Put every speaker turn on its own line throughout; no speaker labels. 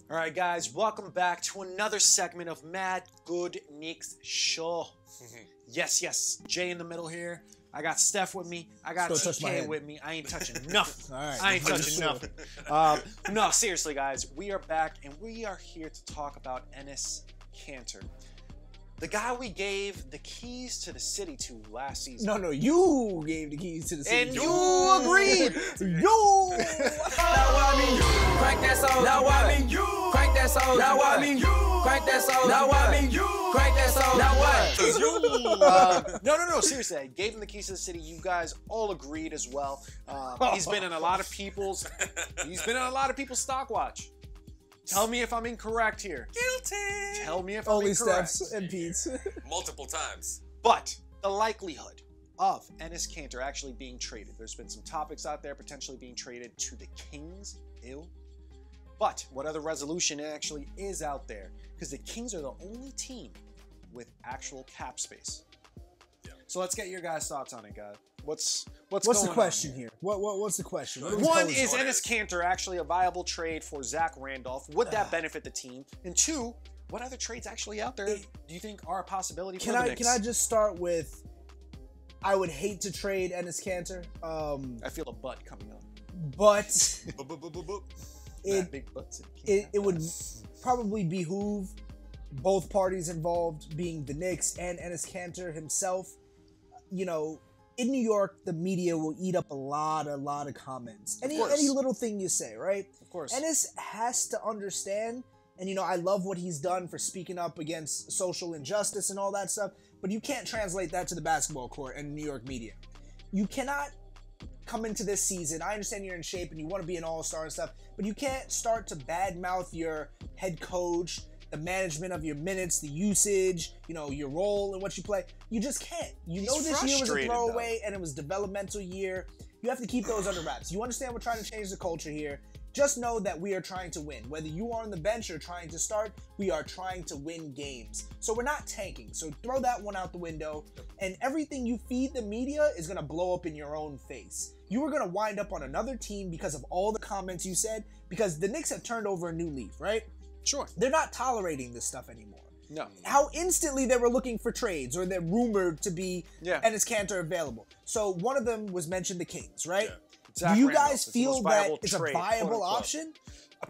All right, guys, welcome back to another segment of MadGood Knicks Show. Yes, Jay in the middle here. I got Steph with me. I got TK with me. I ain't touching nothing.
All right,
I ain't touching nothing. No, seriously, guys, we are back, and we are here to talk about Enes Kanter. The guy we gave the keys to the city to last season.
No, you gave the keys to the city.
And you agreed.
You.
Now I mean you. Crank that song. Now I mean you. Crank that song. Now I mean you. Crank that song. Now I mean you. Crank that song. Now what?
No, seriously, I gave him the keys to the city. You guys all agreed as well. He's been in a lot of people's stock watch. Tell me if I'm incorrect here.
Guilty.
Tell me if I'm
Only
incorrect.
Steph's and Pete's.
Multiple times.
But the likelihood of Enes Kanter actually being traded. There's been some topics out there potentially being traded to the Kings. Ew. But what other resolution actually is out there? Because the Kings are the only team with actual cap space. Yeah. So let's get your guys' thoughts on it, guys. What's
the question here? What's the question?
One, is Enes Kanter actually a viable trade for Zach Randolph? Would that benefit the team? And two, what other trades actually out there do you think are a possibility for the Knicks?
Can I just start with, I would hate to trade Enes Kanter.
I feel a butt coming up.
But
Big butts
it would probably behoove both parties involved, being the Knicks and Enes Kanter himself. You know, in New York, the media will eat up a lot of comments. Any little thing you say, right?
Of course.
Enes has to understand, and I love what he's done for speaking up against social injustice and all that stuff, but you can't translate that to the basketball court and New York media. You cannot come into this season, I understand you're in shape and you want to be an all-star and stuff, but you can't start to badmouth your head coach, the management of your minutes, the usage, your role and what you play. You just can't. This year was a throwaway and it was developmental year. You have to keep those under wraps. You understand we're trying to change the culture here. Just know that we are trying to win. Whether you are on the bench or trying to start, we are trying to win games. So we're not tanking. So throw that one out the window. And everything you feed the media is going to blow up in your own face. You are going to wind up on another team because of all the comments you said, because the Knicks have turned over a new leaf, right?
Sure.
They're not tolerating this stuff anymore.
No.
How instantly they were looking for trades, or they're rumored to be Enes Kanter available. So one of them was mentioned the Kings, right?
Yeah.
Do you guys feel that it's a viable option?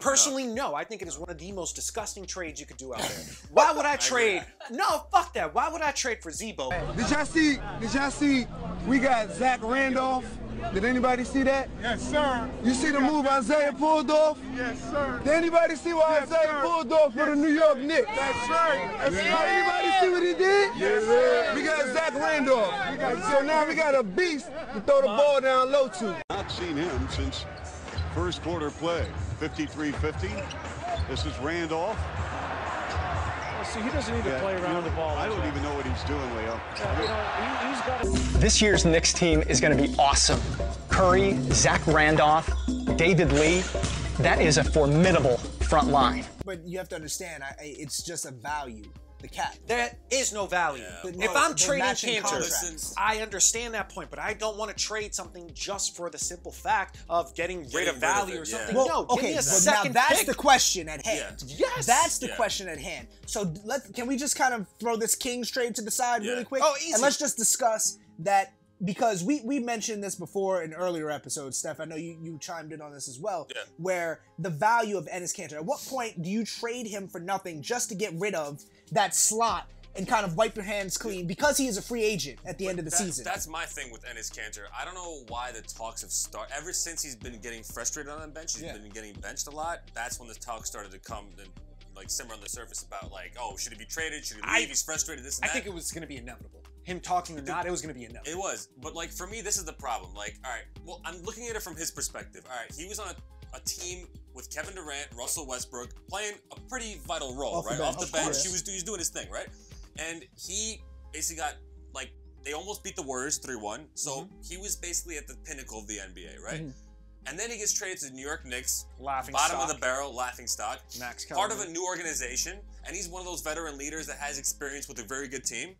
Personally, no. I think it is one of the most disgusting trades you could do out there. Why would I trade? No, fuck that. Why would I trade for Zebo?
Did y'all see we got Zach Randolph? Did anybody see that?
Yes, sir.
You see the move Isaiah pulled off?
Yes, sir.
Did anybody see what Isaiah pulled off for the New York Knicks?
That's right.
Did anybody see what he did?
Yes, sir.
We got Zach Randolph. So now we got a beast to throw the ball down low to.
Not seen him since first quarter play. 53-50. This is Randolph.
See, he doesn't need to play around the ball.
I don't even know what he's doing, Leo.
He's got
This year's Knicks team is going to be awesome. Curry, Zach Randolph, David Lee. That is a formidable front line.
But you have to understand, it's just a value. The cap.
There is no value. If I'm trading Kanter, I understand that point, but I don't want to trade something just for the simple fact of getting rid of value or something.
Well,
no,
okay,
give me a
now
second
that's
pick.
the question at hand.
Yes,
that's the question at hand. So can we just kind of throw this Kings trade to the side really quick?
Oh, easy.
And let's just discuss that, because we mentioned this before in earlier episodes, Steph. I know you chimed in on this as well, where the value of Enes Kanter. At what point do you trade him for nothing just to get rid of that slot and kind of wipe your hands clean, because he is a free agent at the end of the season?
That's my thing with Enes Kanter. I don't know why the talks have started. Ever since he's been getting frustrated on the bench, he's been getting benched a lot. That's when the talk started to come and simmer on the surface about should he be traded? Should he leave? He's frustrated. This and that.
I think it was going to be inevitable. Him talking or not, it was going to be inevitable.
It was, but for me, this is the problem. All right, well, I'm looking at it from his perspective. All right, he was on a team with Kevin Durant, Russell Westbrook, playing a pretty vital role, right? Off the bench, he was doing his thing, right? And he basically got, they almost beat the Warriors 3-1, so he was basically at the pinnacle of the NBA, right? And then he gets traded to the New York Knicks,
Laughing
bottom
stock.
of the barrel, laughing stock.
Max
Part of
Kellerman.
a new organization, and he's one of those veteran leaders that has experience with a very good team.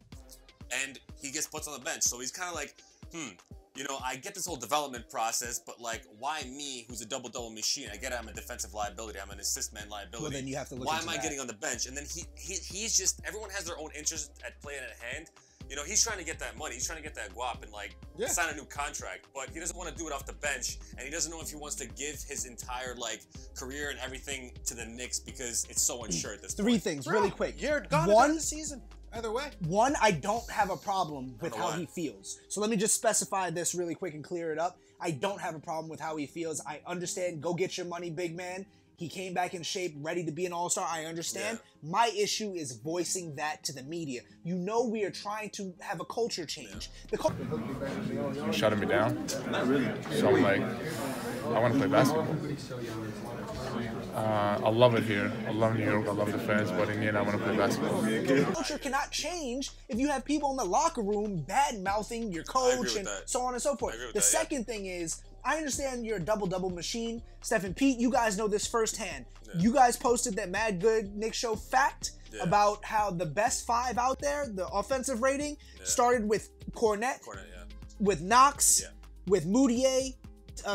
And he gets put on the bench, so he's kind of like, you know, I get this whole development process, but like, why me, who's a double-double machine? I get it, I'm a defensive liability, I'm an assist man liability.
Well, then you have to look
Why
into
am I
that.
getting on the bench? And then he's just, everyone has their own interest at playing at hand. You know, he's trying to get that money. He's trying to get that guap and, like, sign a new contract. But he doesn't want to do it off the bench. And he doesn't know if he wants to give his entire, like, career and everything to the Knicks because it's so unsure at this point.
Three things, really quick.
You're gone at the end of the season. Either way.
One, I don't have a problem with how he feels. So let me just specify this really quick and clear it up. I don't have a problem with how he feels. I understand. Go get your money, big man. He came back in shape, ready to be an all-star. I understand.
Yeah.
My issue is voicing that to the media. You know we are trying to have a culture change.
Yeah.
You're shutting me down. Not really. So I'm like, I want to play basketball. I love it here. I love New York. I love the fans. But in the end, I want to play basketball.
The culture cannot change if you have people in the locker room bad-mouthing your coach and so on and so forth. The second thing is, I understand you're a double-double machine. Steph and Pete, you guys know this firsthand. Yeah. You guys posted that MadGood Knicks show fact about how the best 5 out there, the offensive rating, started with Cornette, with Knox, with Moutier,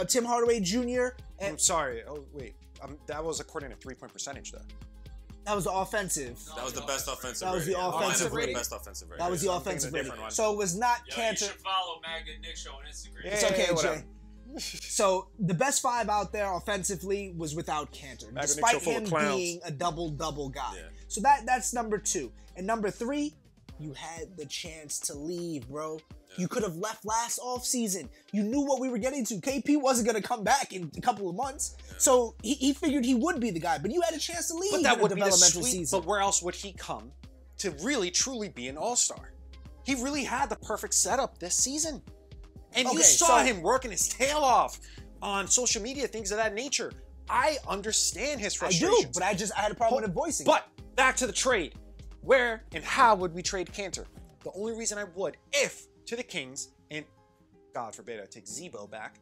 Tim Hardaway Jr. And
I'm sorry. Oh, wait. That was according to 3-point percentage, though.
That was the offensive.
That was the best offensive rating.
That was the offensive rating.
Best offensive rating.
That was the offensive rating. So it was not Kanter.
You should follow MadGood Knicks show on Instagram.
It's okay, Jay. So the best 5 out there offensively was without Kanter, despite him being a double-double guy. Yeah. So that's number 2. And number 3, you had the chance to leave, bro. Yeah. You could have left last offseason. You knew what we were getting to. KP wasn't going to come back in a couple of months. Yeah. So he figured he would be the guy, but you had a chance to leave.
But that would be the sweet
season.
But where else would he come to really, truly be an all-star? He really had the perfect setup this season. And you saw him working his tail off on social media, things of that nature. I understand his frustrations.
I do, but I had a problem with him voicing.
But back to the trade. Where and how would we trade Kanter? The only reason I would, if to the Kings, and God forbid I take Zebo back,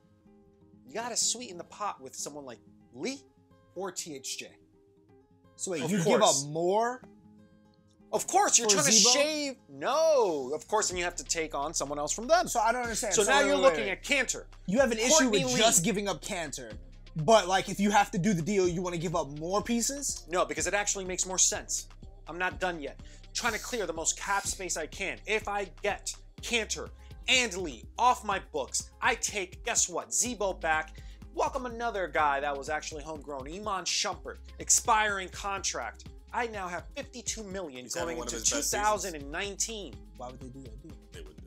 you got to sweeten the pot with someone like Lee or THJ.
So wait, you give up more?
Of course, you're trying to shave. No, of course, and you have to take on someone else from them.
So I don't understand.
So now you're looking at Kanter.
You have an issue with just giving up Kanter, but like if you have to do the deal, you want to give up more pieces?
No, because it actually makes more sense. I'm not done yet. Trying to clear the most cap space I can. If I get Kanter and Lee off my books, I take, guess what, Zebo back. Welcome another guy that was actually homegrown, Iman Shumpert, expiring contract. I now have $52 million going into 2019.
Why would they do that deal?
They would do.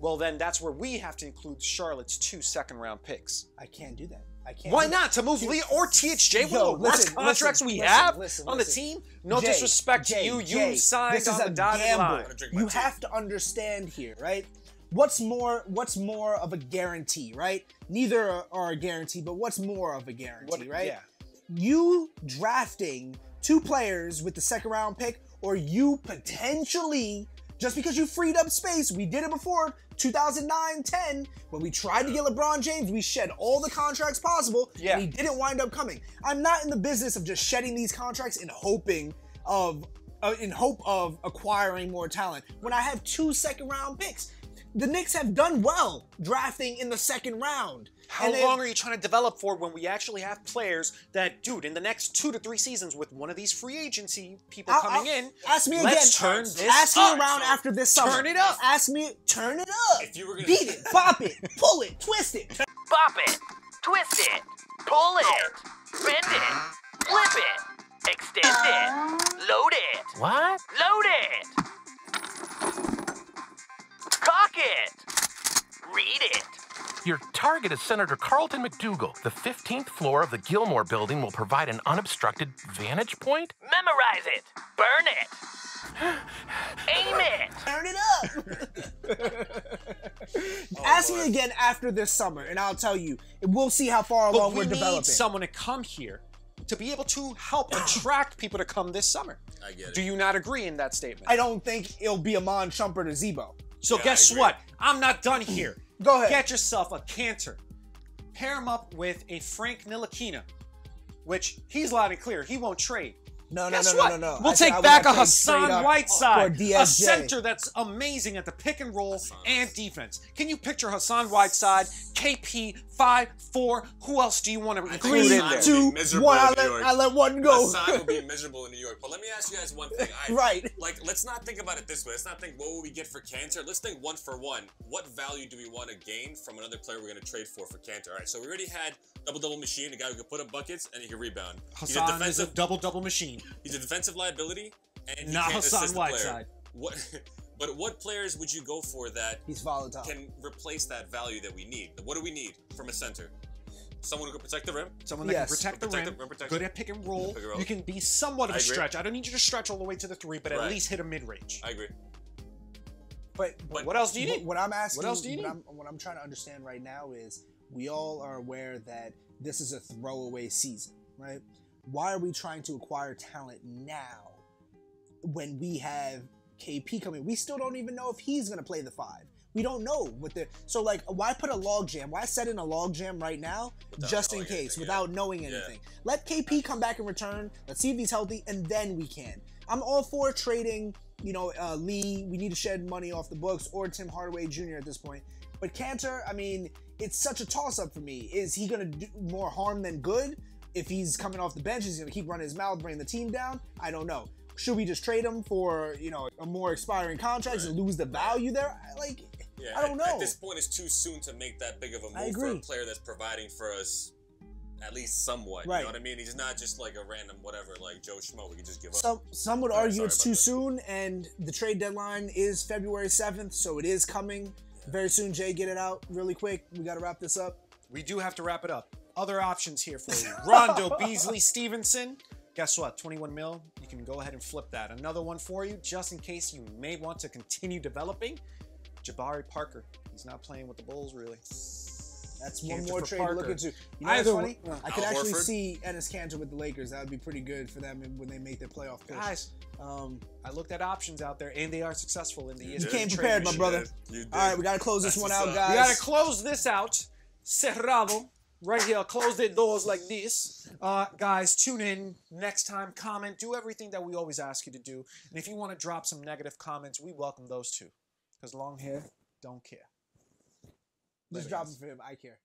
Well, then that's where we have to include Charlotte's 2 second-round picks.
I can't do that. I can't.
Why not? To move Lee or THJ, one of the worst contracts we have on the team? No disrespect to you. You signed on the dotted line.
You have to understand here, right? What's more of a guarantee, right? Neither are a guarantee, but what's more of a guarantee, right? Yeah. You drafting 2 players with the second-round pick, or you potentially, just because you freed up space, we did it before, 2009-10, when we tried to get LeBron James, we shed all the contracts possible, and he didn't wind up coming. I'm not in the business of just shedding these contracts in hope of acquiring more talent. When I have 2 second-round picks, the Knicks have done well drafting in the second round.
How long are you trying to develop for when we actually have players that, dude, in the next 2 to 3 seasons with one of these free agency people coming in,
ask me
let's
again.
turn this
ask
up.
Me around after this summer.
Turn it up.
Ask me, turn it up.
If you were gonna
beat it, bop it, pull it, twist it.
Bop it, twist it, pull it, bend it, flip it, extend it, load it. What? Load it. Cock it. Read it.
Your target is Senator Carlton McDougal. The 15th floor of the Gilmore building will provide an unobstructed vantage point.
Memorize it. Burn it. Aim it.
Turn it up. Ask me again after this summer, and I'll tell you. We'll see how far along we're developing.
We need someone to come here to be able to help attract people to come this summer.
I get it.
Do you not agree in that statement?
I don't think it'll be Iman Shumpert or Zebo.
So guess what? I'm not done here.
Go ahead.
Get yourself a Kanter pair him up with a Frank Ntilikina, which he's loud and clear. He won't trade.
No.
We'll take back a Hassan Whiteside, a center that's amazing at the pick and roll and defense. Can you picture Hassan Whiteside, KP, 5'4"? Who else do you want to include in there?
3, 2, 1. I let one go.
Hassan would be miserable in New York. But let me ask you guys one thing.
Right.
Like, let's not think about it this way. Let's not think, what will we get for Kanter? Let's think one for one. What value do we want to gain from another player we're going to trade for Kanter? All right, so we already had double-double machine, a guy who can put up buckets and he can rebound.
Hassan is a double-double machine.
He's a defensive liability, and he
not
can't
Hassan
assist
Whiteside.
But what players would you go for that
he's volatile
can replace that value that we need? What do we need from a center? Someone who can protect the rim.
Someone that can protect the rim. Good at pick and roll. You can be somewhat of a stretch. I don't need you to stretch all the way to the 3, but at least hit a mid-range.
I agree.
But
what else do you need?
What I'm asking,
what else do you need?
What I'm trying to understand right now is we all are aware that this is a throwaway season, right? Why are we trying to acquire talent now when we have KP coming? We still don't even know if he's going to play the 5. We don't know what the so like. Why put a log jam? Why set in a log jam right now, just in case, without knowing anything? Let KP come back and return. Let's see if he's healthy, and then we can. I'm all for trading. Lee. We need to shed money off the books, or Tim Hardaway Jr. at this point. But Kanter, I mean, it's such a toss-up for me. Is he going to do more harm than good? If he's coming off the bench, he's going to keep running his mouth, bring the team down? I don't know. Should we just trade him for, a more expiring contract and lose the value there? I don't know.
At this point, it's too soon to make that big of a move for a player that's providing for us at least somewhat.
Right.
You know what I mean? He's not just like a random whatever, like Joe Schmo. We can just give up.
Some would argue it's too soon, and the trade deadline is February 7th, so it is coming very soon. Jay, get it out really quick. We got to wrap this up.
We do have to wrap it up. Other options here for you. Rondo, Beasley, Stevenson. Guess what? 21 mil. You can go ahead and flip that. Another one for you, just in case you may want to continue developing. Jabari Parker. He's not playing with the Bulls, really.
That's one more trade to look into. You know what's funny? I could actually see Enes Kanter with the Lakers. That would be pretty good for them when they make their playoff push.
Guys, I looked at options out there, and they are successful in the
You came prepared, my brother. All right, we got to close this one out, guys.
We got to close this out. Cerrado. Right here. Close the doors like this. Guys, tune in next time. Comment. Do everything that we always ask you to do. And if you want to drop some negative comments, we welcome those too. Because long hair, don't care.
Just drop them for him. I care.